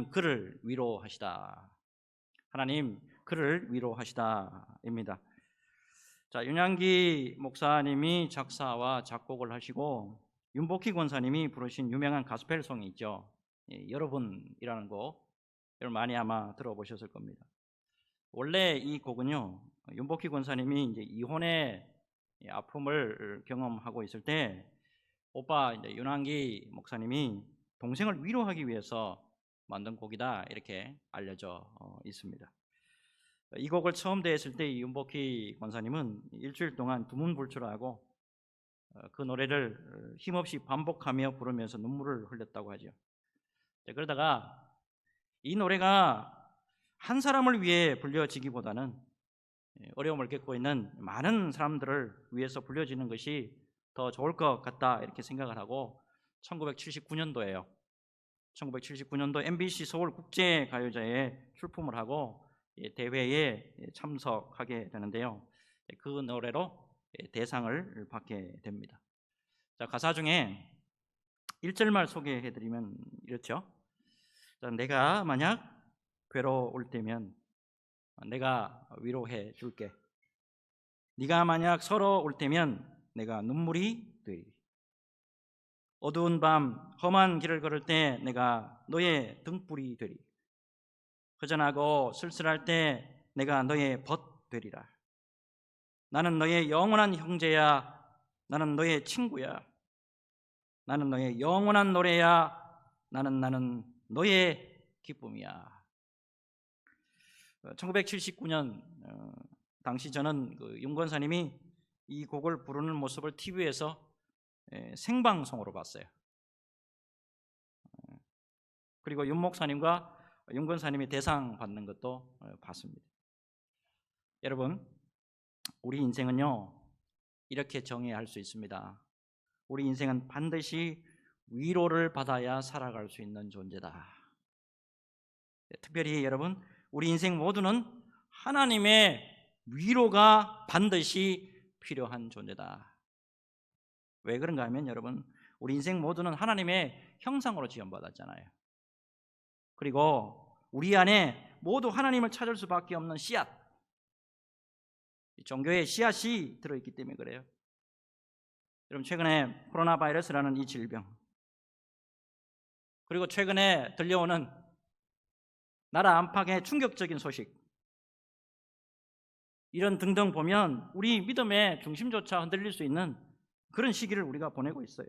하나님 그를 위로하시다. 하나님 그를 위로하시다입니다. 자, 윤양기 목사님이 작사와 작곡을 하시고 윤복희 권사님이 부르신 유명한 가스펠송이 있죠. 여러분이라는 곡, 여러분 많이 아마 들어보셨을 겁니다. 원래 이 곡은요, 윤복희 권사님이 이제 이혼의 아픔을 경험하고 있을 때 오빠 이제 윤한기 목사님이 동생을 위로하기 위해서 만든 곡이다, 이렇게 알려져 있습니다. 이 곡을 처음 대했을 때 윤복희 권사님은 일주일 동안 두문불출하고 그 노래를 힘없이 반복하며 부르면서 눈물을 흘렸다고 하죠. 그러다가 이 노래가 한 사람을 위해 불려지기보다는 어려움을 겪고 있는 많은 사람들을 위해서 불려지는 것이 더 좋을 것 같다, 이렇게 생각을 하고 1979년도에요. 1979년도 MBC 서울 국제가요제에 출품을 하고 대회에 참석하게 되는데요. 그 노래로 대상을 받게 됩니다. 자, 가사 중에 1절만 소개해드리면 이렇죠. 자, 내가 만약 괴로울 때면 내가 위로해 줄게. 네가 만약 서러울 때면 내가 눈물이 되리. 어두운 밤 험한 길을 걸을 때 내가 너의 등불이 되리. 허전하고 쓸쓸할 때 내가 너의 벗 되리라. 나는 너의 영원한 형제야. 나는 너의 친구야. 나는 너의 영원한 노래야. 나는 너의 기쁨이야. 1979년 당시 저는 윤 권사님이 이 곡을 부르는 모습을 TV에서 생방송으로 봤어요. 그리고 윤 목사님과 윤 권사님이 대상 받는 것도 봤습니다. 여러분, 우리 인생은요, 이렇게 정의할 수 있습니다. 우리 인생은 반드시 위로를 받아야 살아갈 수 있는 존재다. 특별히 여러분, 우리 인생 모두는 하나님의 위로가 반드시 필요한 존재다. 왜 그런가 하면 여러분, 우리 인생 모두는 하나님의 형상으로 지음받았잖아요. 그리고 우리 안에 모두 하나님을 찾을 수밖에 없는 씨앗, 종교의 씨앗이 들어있기 때문에 그래요. 여러분, 최근에 코로나 바이러스라는 이 질병, 그리고 최근에 들려오는 나라 안팎의 충격적인 소식, 이런 등등 보면 우리 믿음의 중심조차 흔들릴 수 있는 그런 시기를 우리가 보내고 있어요.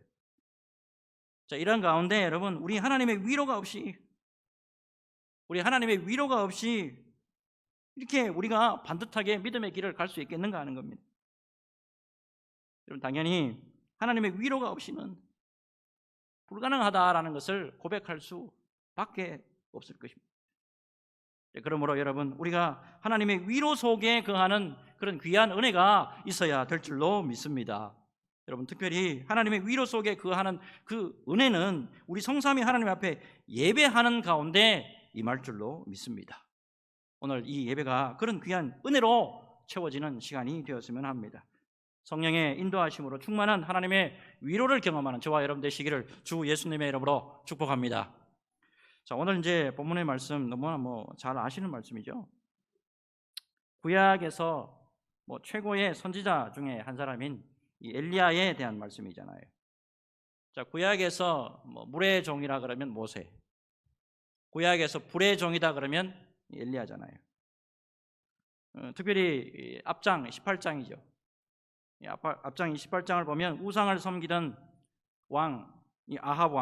자, 이런 가운데 여러분, 우리 하나님의 위로가 없이 이렇게 우리가 반듯하게 믿음의 길을 갈 수 있겠는가 하는 겁니다. 여러분, 당연히 하나님의 위로가 없이는 불가능하다라는 것을 고백할 수밖에 없을 것입니다. 그러므로 여러분, 우리가 하나님의 위로 속에 거하는 그런 귀한 은혜가 있어야 될 줄로 믿습니다. 여러분, 특별히 하나님의 위로 속에 거하는 그 은혜는 우리 성삼위 하나님 앞에 예배하는 가운데 임할 줄로 믿습니다. 오늘 이 예배가 그런 귀한 은혜로 채워지는 시간이 되었으면 합니다. 성령의 인도하심으로 충만한 하나님의 위로를 경험하는 저와 여러분 되시기를 주 예수님의 이름으로 축복합니다. 자, 오늘 이제 본문의 말씀 너무나 잘 아시는 말씀이죠. 구약에서 최고의 선지자 중에 한 사람인 이 엘리야에 대한 말씀이잖아요. 자, 구약에서 물의 종이라 그러면 모세, 구약에서 불의 종이다 그러면 엘리야잖아요. 특별히 앞장 18장이죠. 앞장 28장을 보면 우상을 섬기던 왕, 이 아합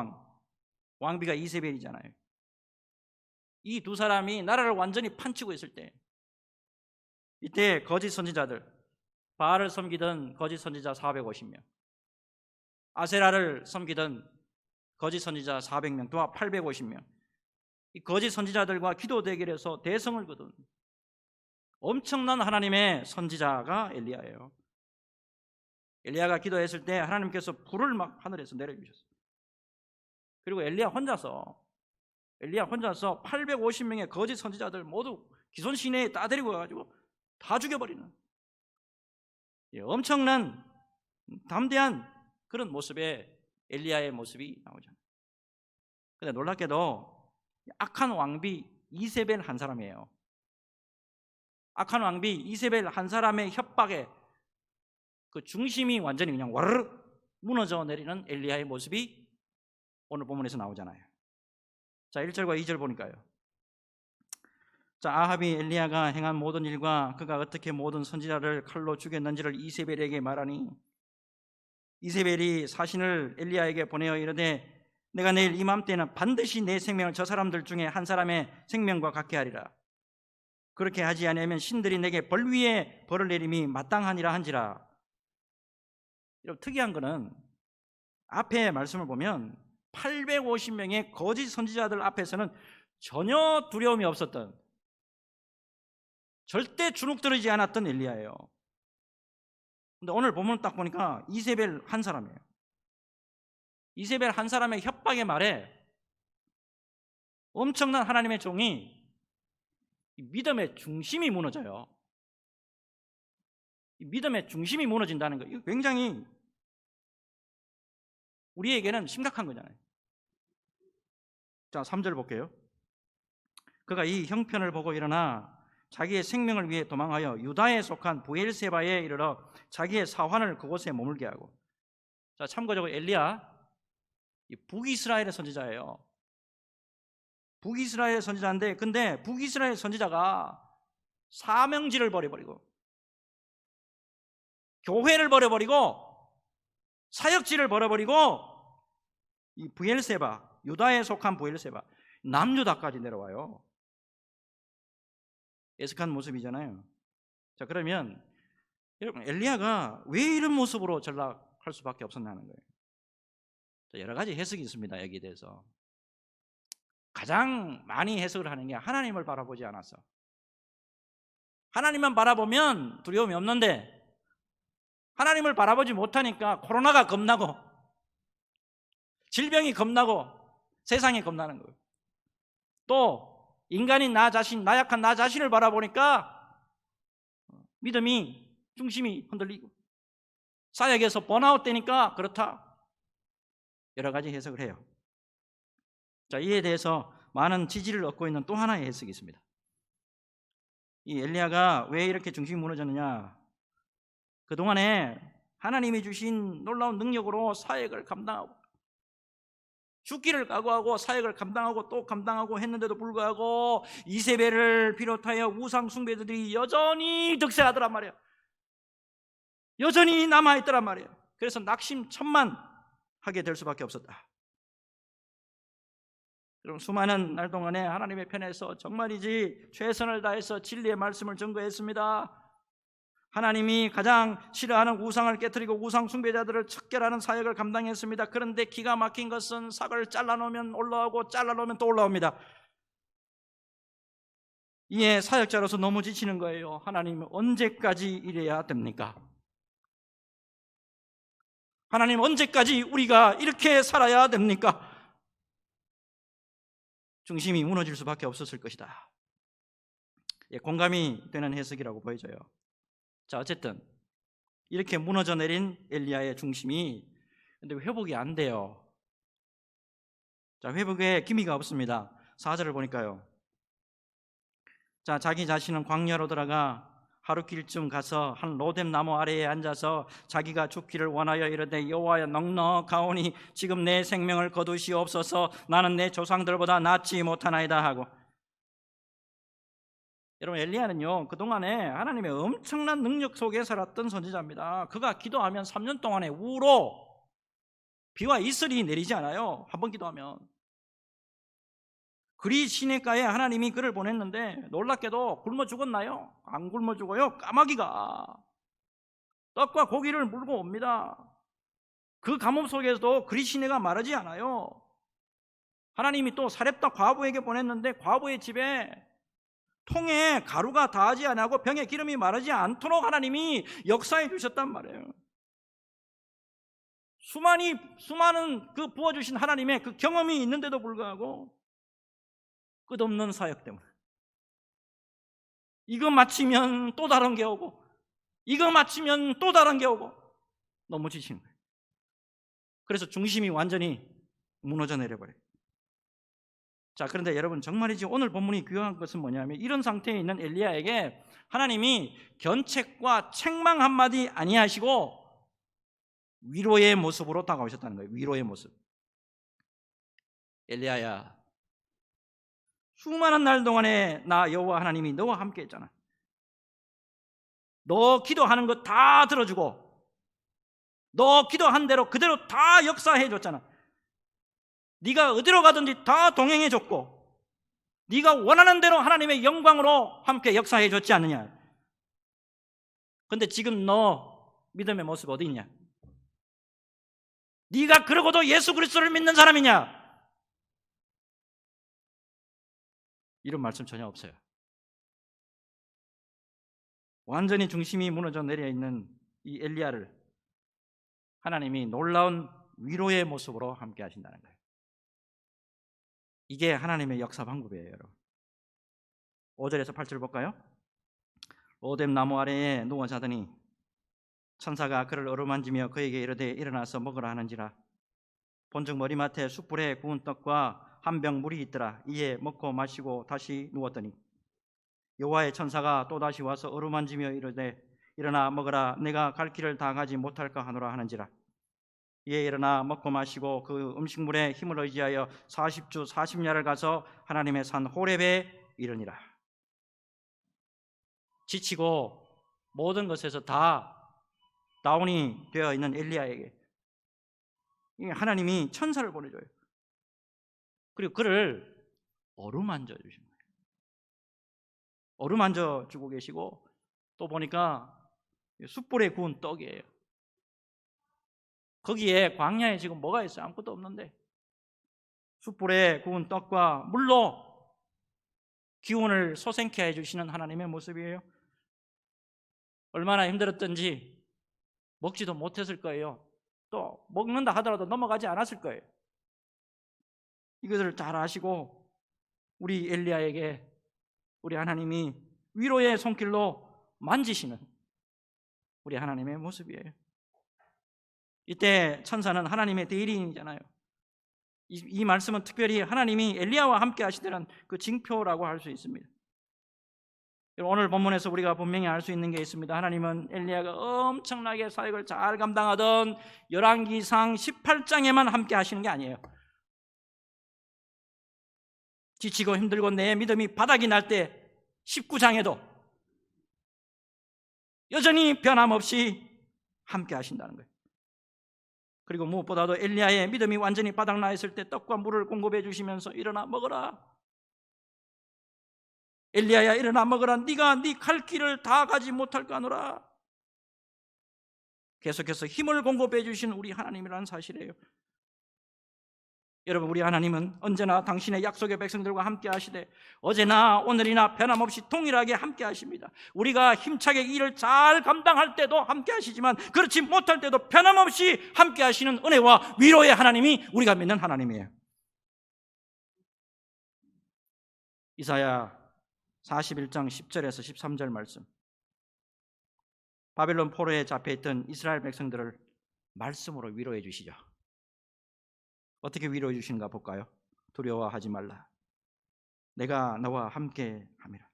왕비가 이세벨이잖아요. 이 두 사람이 나라를 완전히 판치고 있을 때, 이때 거짓 선지자들, 바알을 섬기던 거짓 선지자 450명, 아세라를 섬기던 거짓 선지자 400명, 또 850명, 이 거짓 선지자들과 기도 대결에서 대성을 거둔 엄청난 하나님의 선지자가 엘리야예요. 엘리야가 기도했을 때 하나님께서 불을 막 하늘에서 내려주셨어요. 그리고 엘리야 혼자서 850명의 거짓 선지자들 모두 기손 시내에 따데리고 가가지고 다 죽여버리는 엄청난 담대한 그런 모습의 엘리야의 모습이 나오죠. 그런데 놀랍게도 악한 왕비 이세벨 한 사람이에요. 악한 왕비 이세벨 한 사람의 협박에 그 중심이 완전히 그냥 와르르 무너져 내리는 엘리야의 모습이 오늘 본문에서 나오잖아요. 자, 1절과 2절 보니까요. 자, 아합이 엘리야가 행한 모든 일과 그가 어떻게 모든 선지자를 칼로 죽였는지를 이세벨에게 말하니 이세벨이 사신을 엘리야에게 보내어 이르되 내가 내일 이맘때는 반드시 내 생명을 저 사람들 중에 한 사람의 생명과 같게 하리라. 그렇게 하지 않으면 신들이 내게 벌 위에 벌을 내림이 마땅하니라 한지라. 여러분, 특이한 거는 앞에 말씀을 보면 850명의 거짓 선지자들 앞에서는 전혀 두려움이 없었던, 절대 주눅들지 않았던 엘리야예요. 근데 오늘 본문을 딱 보니까 이세벨 한 사람이에요. 이세벨 한 사람의 협박의 말에 엄청난 하나님의 종이 믿음의 중심이 무너져요. 믿음의 중심이 무너진다는 거, 이거 굉장히 우리에게는 심각한 거잖아요. 자, 3절 볼게요. 그가 이 형편을 보고 일어나 자기의 생명을 위해 도망하여 유다에 속한 부엘세바에 이르러 자기의 사환을 그곳에 머물게 하고. 자, 참고적으로 엘리야 북이스라엘의 선지자예요. 북이스라엘 선지자인데, 근데 북이스라엘 선지자가 사명지를 버려버리고 교회를 버려버리고 사역지를 버려버리고 이 부엘세바, 유다에 속한 부엘세바, 남유다까지 내려와요. 애석한 모습이잖아요. 자, 그러면 여러분, 엘리야가 왜 이런 모습으로 전락할 수밖에 없었냐는 거예요. 자, 여러 가지 해석이 있습니다. 여기에 대해서 가장 많이 해석을 하는 게 하나님을 바라보지 않았어. 하나님만 바라보면 두려움이 없는데 하나님을 바라보지 못하니까 코로나가 겁나고 질병이 겁나고 세상이 겁나는 거예요. 또 인간인 나 자신, 나약한 나 자신을 바라보니까 믿음이 중심이 흔들리고 사역에서 번아웃 되니까 그렇다. 여러 가지 해석을 해요. 자, 이에 대해서 많은 지지를 얻고 있는 또 하나의 해석이 있습니다. 이 엘리야가 왜 이렇게 중심이 무너졌느냐? 그동안에 하나님이 주신 놀라운 능력으로 사역을 감당하고 죽기를 각오하고 사역을 감당하고 또 감당하고 했는데도 불구하고 이세벨을 비롯하여 우상 숭배들이 여전히 득세하더란 말이에요. 여전히 남아있더란 말이에요. 그래서 낙심천만하게 될 수밖에 없었다. 그럼 수많은 날 동안에 하나님의 편에서 정말이지 최선을 다해서 진리의 말씀을 전거했습니다. 하나님이 가장 싫어하는 우상을 깨뜨리고 우상 숭배자들을 척결하는 사역을 감당했습니다. 그런데 기가 막힌 것은 삭을 잘라놓으면 올라오고 잘라놓으면 또 올라옵니다. 이에 사역자로서 너무 지치는 거예요. 하나님, 언제까지 이래야 됩니까? 하나님, 언제까지 우리가 이렇게 살아야 됩니까? 중심이 무너질 수밖에 없었을 것이다. 공감이 되는 해석이라고 보여져요. 자, 어쨌든 이렇게 무너져 내린 엘리야의 중심이 근데 회복이 안 돼요. 자, 회복에 기미가 없습니다. 4절을 보니까요. 자, 자기 자신은 광야로 들어가 하루길쯤 가서 한 로뎀 나무 아래에 앉아서 자기가 죽기를 원하여 이르되 여호와여, 넉넉하오니 지금 내 생명을 거두시옵소서. 나는 내 조상들보다 낫지 못하나이다 하고. 여러분, 엘리야는요 그동안에 하나님의 엄청난 능력 속에 살았던 선지자입니다. 그가 기도하면 3년 동안에 우로 비와 이슬이 내리지 않아요. 한 번 기도하면. 그리 시냇가에 하나님이 그를 보냈는데 놀랍게도 굶어 죽었나요? 안 굶어 죽어요. 까마귀가 떡과 고기를 물고 옵니다. 그 가뭄 속에서도 그리 시내가 마르지 않아요. 하나님이 또 사렙다 과부에게 보냈는데 과부의 집에 통에 가루가 닿지 않고 병에 기름이 마르지 않도록 하나님이 역사해 주셨단 말이에요. 수많은 그 부어주신 하나님의 그 경험이 있는데도 불구하고 끝없는 사역 때문에 이거 마치면 또 다른 게 오고 이거 마치면 또 다른 게 오고 너무 지치는 거예요. 그래서 중심이 완전히 무너져 내려버려요. 자, 그런데 여러분 정말이지 오늘 본문이 귀한 것은 뭐냐면 이런 상태에 있는 엘리야에게 하나님이 견책과 책망 한마디 아니하시고 위로의 모습으로 다가오셨다는 거예요. 위로의 모습. 엘리야야, 수많은 날 동안에 나 여호와 하나님이 너와 함께 했잖아. 너 기도하는 거 다 들어주고 너 기도한 대로 그대로 다 역사해 줬잖아. 네가 어디로 가든지 다 동행해 줬고 네가 원하는 대로 하나님의 영광으로 함께 역사해 줬지 않느냐. 근데 지금 너 믿음의 모습 어디 있냐? 네가 그러고도 예수 그리스도를 믿는 사람이냐? 이런 말씀 전혀 없어요. 완전히 중심이 무너져 내려 있는 이 엘리야를 하나님이 놀라운 위로의 모습으로 함께 하신다는 거예요. 이게 하나님의 역사 방법이에요, 여러분. 5절에서 8절 볼까요? 로뎀 나무 아래에 누워 자더니 천사가 그를 어루만지며 그에게 이르되 일어나서 먹으라 하는지라. 본즉 머리맡에 숯불에 구운 떡과 한 병 물이 있더라. 이에 먹고 마시고 다시 누웠더니 여호와의 천사가 또다시 와서 어루만지며 이르되 일어나 먹으라. 내가 갈 길을 다 가지 못할까 하노라 하는지라. 이에 일어나 먹고 마시고 그 음식물에 힘을 의지하여 40주 40야를 가서 하나님의 산 호렙에 이르니라. 지치고 모든 것에서 다 다운이 되어 있는 엘리야에게 하나님이 천사를 보내줘요. 그리고 그를 어루만져 주신 거예요. 어루만져 주고 계시고 또 보니까 숯불에 구운 떡이에요. 거기에 광야에 지금 뭐가 있어요? 아무것도 없는데 숯불에 구운 떡과 물로 기운을 솟행케 해주시는 하나님의 모습이에요. 얼마나 힘들었던지 먹지도 못했을 거예요. 또 먹는다 하더라도 넘어가지 않았을 거예요. 이것을 잘 아시고 우리 엘리야에게 우리 하나님이 위로의 손길로 만지시는 우리 하나님의 모습이에요. 이때 천사는 하나님의 대리인이잖아요. 이 말씀은 특별히 하나님이 엘리야와 함께 하시더란 그 징표라고 할 수 있습니다. 오늘 본문에서 우리가 분명히 알 수 있는 게 있습니다. 하나님은 엘리야가 엄청나게 사역을 잘 감당하던 열왕기상 18장에만 함께 하시는 게 아니에요. 지치고 힘들고 내 믿음이 바닥이 날 때 19장에도 여전히 변함없이 함께 하신다는 거예요. 그리고 무엇보다도 엘리야의 믿음이 완전히 바닥나 있을 때 떡과 물을 공급해 주시면서 일어나 먹어라. 엘리야야 일어나 먹으라. 네가 네 갈 길을 다 가지 못할까 하노라. 계속해서 힘을 공급해 주신 우리 하나님이라는 사실이에요. 여러분, 우리 하나님은 언제나 당신의 약속의 백성들과 함께 하시되 어제나 오늘이나 변함없이 동일하게 함께 하십니다. 우리가 힘차게 일을 잘 감당할 때도 함께 하시지만 그렇지 못할 때도 변함없이 함께 하시는 은혜와 위로의 하나님이 우리가 믿는 하나님이에요. 이사야 41장 10절에서 13절 말씀. 바벨론 포로에 잡혀있던 이스라엘 백성들을 말씀으로 위로해 주시죠. 어떻게 위로해 주시는가 볼까요? 두려워하지 말라. 내가 너와 함께 함이라.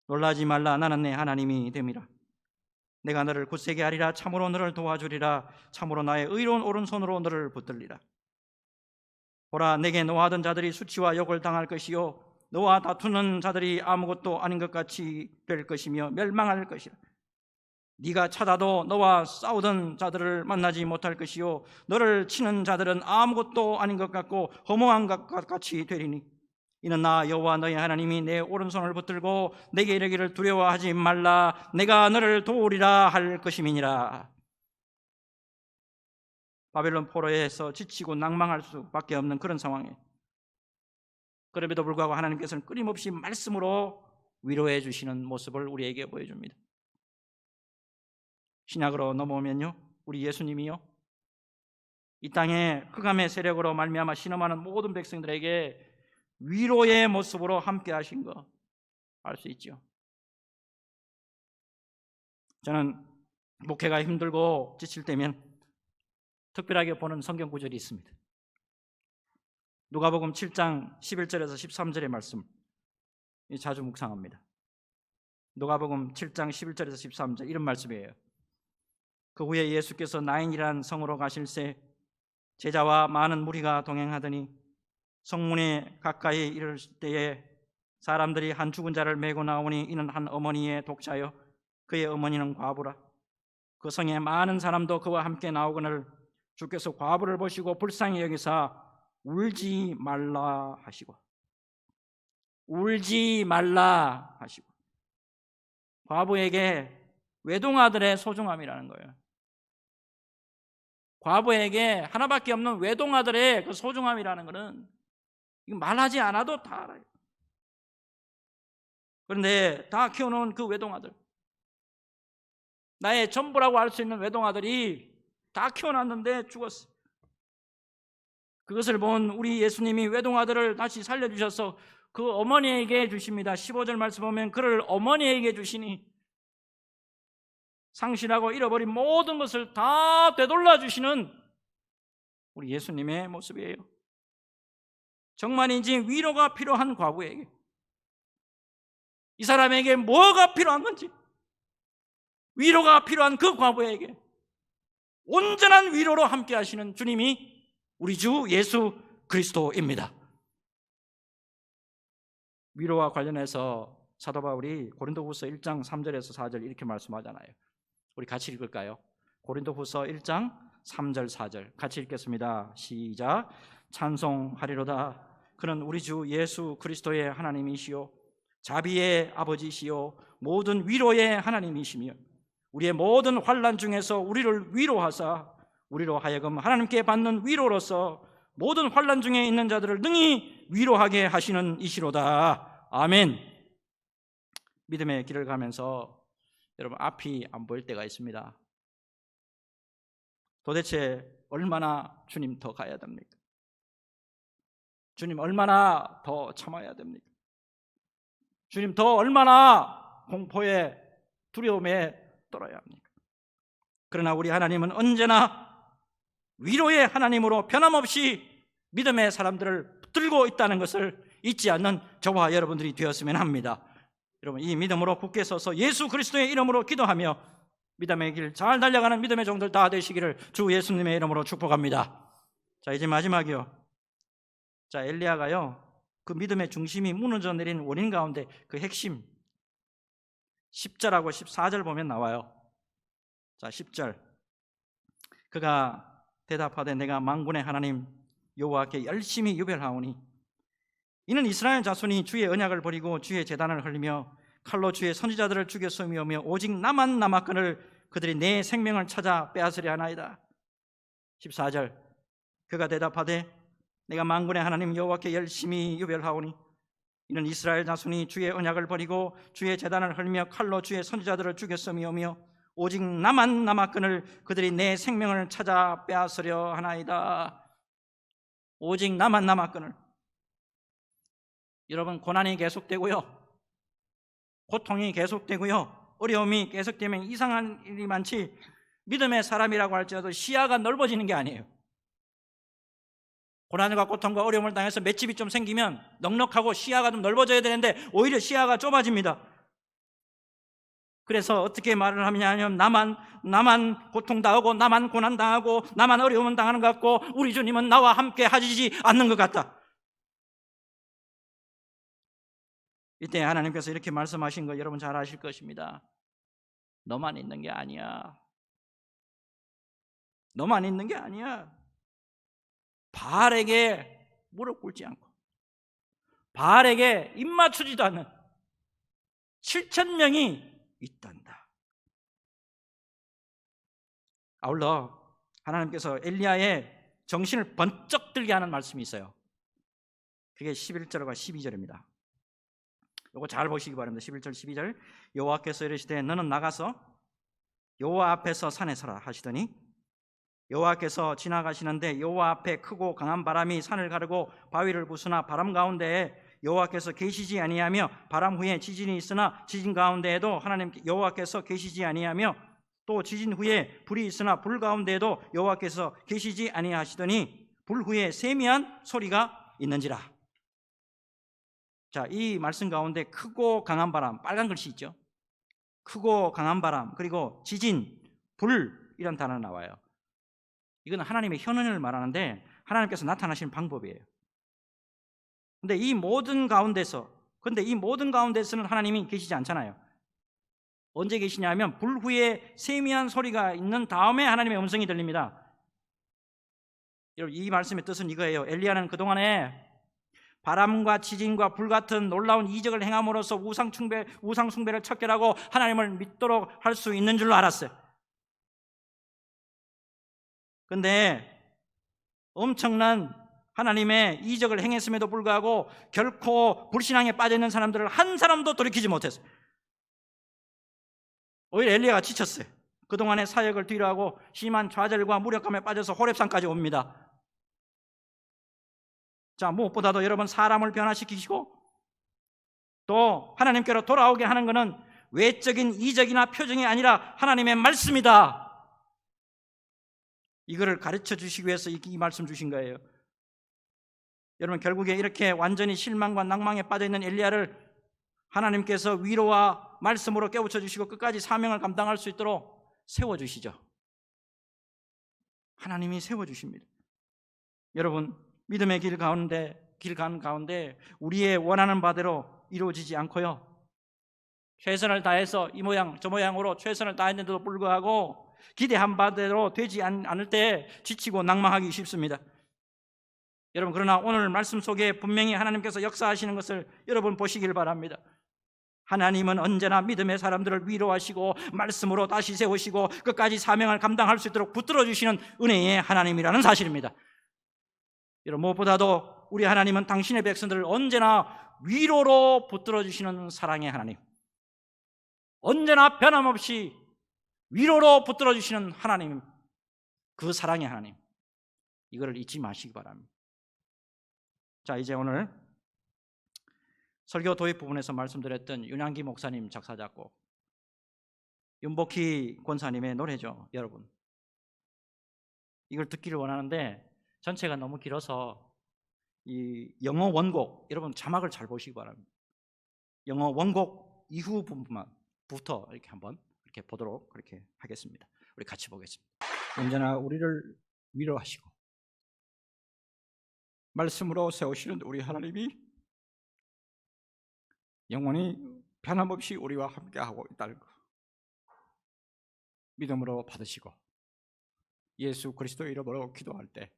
놀라지 말라. 나는 내 하나님이 됨이라. 내가 너를 굳세게 하리라. 참으로 너를 도와주리라. 참으로 나의 의로운 오른손으로 너를 붙들리라. 보라, 내게 노하던 자들이 수치와 욕을 당할 것이요 너와 다투는 자들이 아무것도 아닌 것 같이 될 것이며 멸망할 것이라. 네가 찾아도 너와 싸우던 자들을 만나지 못할 것이요 너를 치는 자들은 아무것도 아닌 것 같고 허무한 것 같이 되리니 이는 나 여호와 너희 하나님이 내 오른손을 붙들고 내게 이르기를 두려워하지 말라. 내가 너를 도우리라 할 것임이니라. 바벨론 포로에서 지치고 낭망할 수밖에 없는 그런 상황에 그럼에도 불구하고 하나님께서는 끊임없이 말씀으로 위로해 주시는 모습을 우리에게 보여줍니다. 신약으로 넘어오면요, 우리 예수님이요 이 땅에 흑암의 세력으로 말미암아 신음하는 모든 백성들에게 위로의 모습으로 함께 하신 거 알 수 있죠. 저는 목회가 힘들고 지칠 때면 특별하게 보는 성경 구절이 있습니다. 누가복음 7장 11절에서 13절의 말씀 자주 묵상합니다. 누가복음 7장 11절에서 13절 이런 말씀이에요. 그 후에 예수께서 나인이라는 성으로 가실새 제자와 많은 무리가 동행하더니 성문에 가까이 이를 때에 사람들이 한 죽은 자를 메고 나오니 이는 한 어머니의 독자요 그의 어머니는 과부라. 그 성에 많은 사람도 그와 함께 나오거늘 주께서 과부를 보시고 불쌍히 여기사 울지 말라 하시고 과부에게 외동아들의 소중함이라는 거예요. 과부에게 하나밖에 없는 외동아들의 그 소중함이라는 것은 말하지 않아도 다 알아요. 그런데 다 키워놓은 그 외동아들, 나의 전부라고 할 수 있는 외동아들이 다 키워놨는데 죽었어요. 그것을 본 우리 예수님이 외동아들을 다시 살려주셔서 그 어머니에게 주십니다. 15절 말씀 보면 그를 어머니에게 주시니 상실하고 잃어버린 모든 것을 다 되돌려 주시는 우리 예수님의 모습이에요. 정말인지 위로가 필요한 과부에게, 이 사람에게 뭐가 필요한 건지, 위로가 필요한 그 과부에게 온전한 위로로 함께 하시는 주님이 우리 주 예수 그리스도입니다. 위로와 관련해서 사도 바울이 고린도후서 1장 3절에서 4절 이렇게 말씀하잖아요. 우리 같이 읽을까요? 고린도후서 1장 3절 4절 같이 읽겠습니다. 시작. 찬송하리로다. 그는 우리 주 예수 그리스도의 하나님이시요 자비의 아버지시요 모든 위로의 하나님이시며 우리의 모든 환난 중에서 우리를 위로하사 우리로 하여금 하나님께 받는 위로로서 모든 환난 중에 있는 자들을 능히 위로하게 하시는 이시로다. 아멘. 믿음의 길을 가면서 여러분 앞이 안 보일 때가 있습니다. 도대체 얼마나 주님 더 가야 됩니까? 주님 얼마나 더 참아야 됩니까? 주님 더 얼마나 공포에 두려움에 떨어야 합니까? 그러나 우리 하나님은 언제나 위로의 하나님으로 변함없이 믿음의 사람들을 붙들고 있다는 것을 잊지 않는 저와 여러분들이 되었으면 합니다. 여러분 이 믿음으로 굳게 서서 예수 그리스도의 이름으로 기도하며 믿음의 길 잘 달려가는 믿음의 종들 다 되시기를 주 예수님의 이름으로 축복합니다. 자, 이제 마지막이요. 자, 엘리야가요 그 믿음의 중심이 무너져 내린 원인 가운데 그 핵심 10절하고 14절 보면 나와요. 자, 10절 그가 대답하되 내가 만군의 하나님 여호와께 열심히 유별하오니 이는 이스라엘 자손이 주의 언약을 버리고 주의 제단을 흘리며 칼로 주의 선지자들을 죽였으며 오직 나만 남았거늘 그들이 내 생명을 찾아 빼앗으려 하나이다. 14절 그가 대답하되 내가 만군의 하나님 여호와께 열심히 유별하오니 이는 이스라엘 자손이 주의 언약을 버리고 주의 제단을 흘리며 칼로 주의 선지자들을 죽였으며 오직 나만 남았거늘 그들이 내 생명을 찾아 빼앗으려 하나이다. 오직 나만 남았거늘. 여러분 고난이 계속되고요, 고통이 계속되고요, 어려움이 계속되면 이상한 일이 많지 믿음의 사람이라고 할지라도 시야가 넓어지는 게 아니에요. 고난과 고통과 어려움을 당해서 맷집이 좀 생기면 넉넉하고 시야가 좀 넓어져야 되는데 오히려 시야가 좁아집니다. 그래서 어떻게 말을 하냐면 나만 고통당하고 나만 고난당하고 나만 어려움을 당하는 것 같고 우리 주님은 나와 함께 하시지 않는 것 같다. 이때 하나님께서 이렇게 말씀하신 거 여러분 잘 아실 것입니다. 너만 있는 게 아니야. 너만 있는 게 아니야. 바알에게 무릎 꿇지 않고 바알에게 입 맞추지도 않는 7,000명이 있단다. 아울러 하나님께서 엘리야의 정신을 번쩍 들게 하는 말씀이 있어요. 그게 11절과 12절입니다. 이거 잘 보시기 바랍니다. 11절 12절 여호와께서 이르시되 너는 나가서 여호와 앞에서 산에 서라 하시더니 여호와께서 지나가시는데 여호와 앞에 크고 강한 바람이 산을 가르고 바위를 부수나 바람 가운데에 여호와께서 계시지 아니하며 바람 후에 지진이 있으나 지진 가운데에도 하나님 여호와께서 계시지 아니하며 또 지진 후에 불이 있으나 불 가운데에도 여호와께서 계시지 아니하시더니 불 후에 세미한 소리가 있는지라. 자, 이 말씀 가운데 크고 강한 바람, 빨간 글씨 있죠? 크고 강한 바람, 그리고 지진, 불, 이런 단어가 나와요. 이건 하나님의 현현을 말하는데 하나님께서 나타나시는 방법이에요. 근데 이 모든 가운데서는 하나님이 계시지 않잖아요. 언제 계시냐면 불 후에 세미한 소리가 있는 다음에 하나님의 음성이 들립니다. 여러분, 이 말씀의 뜻은 이거예요. 엘리야는 그동안에 바람과 지진과 불 같은 놀라운 이적을 행함으로써 우상 숭배를 척결하고 하나님을 믿도록 할 수 있는 줄로 알았어요. 그런데 엄청난 하나님의 이적을 행했음에도 불구하고 결코 불신앙에 빠져있는 사람들을 한 사람도 돌이키지 못했어요. 오히려 엘리야가 지쳤어요. 그동안의 사역을 뒤로하고 심한 좌절과 무력감에 빠져서 호렙산까지 옵니다. 자, 무엇보다도 여러분, 사람을 변화시키시고 또 하나님께로 돌아오게 하는 것은 외적인 이적이나 표정이 아니라 하나님의 말씀이다. 이거를 가르쳐 주시기 위해서 이 말씀 주신 거예요. 여러분, 결국에 이렇게 완전히 실망과 낭망에 빠져있는 엘리야를 하나님께서 위로와 말씀으로 깨우쳐 주시고 끝까지 사명을 감당할 수 있도록 세워주시죠. 하나님이 세워주십니다. 여러분, 믿음의 길 가는 가운데 우리의 원하는 바대로 이루어지지 않고요, 최선을 다해서 이 모양 저 모양으로 최선을 다했는데도 불구하고 기대한 바대로 되지 않을 때 지치고 낭망하기 쉽습니다. 여러분, 그러나 오늘 말씀 속에 분명히 하나님께서 역사하시는 것을 여러분 보시길 바랍니다. 하나님은 언제나 믿음의 사람들을 위로하시고 말씀으로 다시 세우시고 끝까지 사명을 감당할 수 있도록 붙들어 주시는 은혜의 하나님이라는 사실입니다. 여러분, 무엇보다도 우리 하나님은 당신의 백성들을 언제나 위로로 붙들어 주시는 사랑의 하나님, 언제나 변함없이 위로로 붙들어 주시는 하나님, 그 사랑의 하나님, 이거를 잊지 마시기 바랍니다. 자, 이제 오늘 설교 도입 부분에서 말씀드렸던 윤양기 목사님 작사 작곡, 윤복희 권사님의 노래죠. 여러분, 이걸 듣기를 원하는데 전체가 너무 길어서 이 영어 원곡, 여러분 자막을 잘 보시기 바랍니다. 영어 원곡 이후 부분부터 이렇게 한번 이렇게 보도록 그렇게 하겠습니다. 우리 같이 보겠습니다. 언제나 우리를 위로하시고 말씀으로 세우시는 우리 하나님이 영원히 변함없이 우리와 함께하고 있다는 것 믿음으로 받으시고 예수 그리스도의 이름으로 기도할 때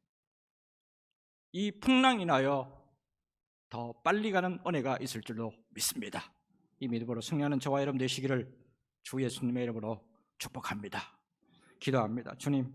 이 풍랑이 인하여 더 빨리 가는 은혜가 있을 줄로 믿습니다. 이 믿음으로 승리하는 저와 여러분 되시기를 주 예수님의 이름으로 축복합니다. 기도합니다. 주님,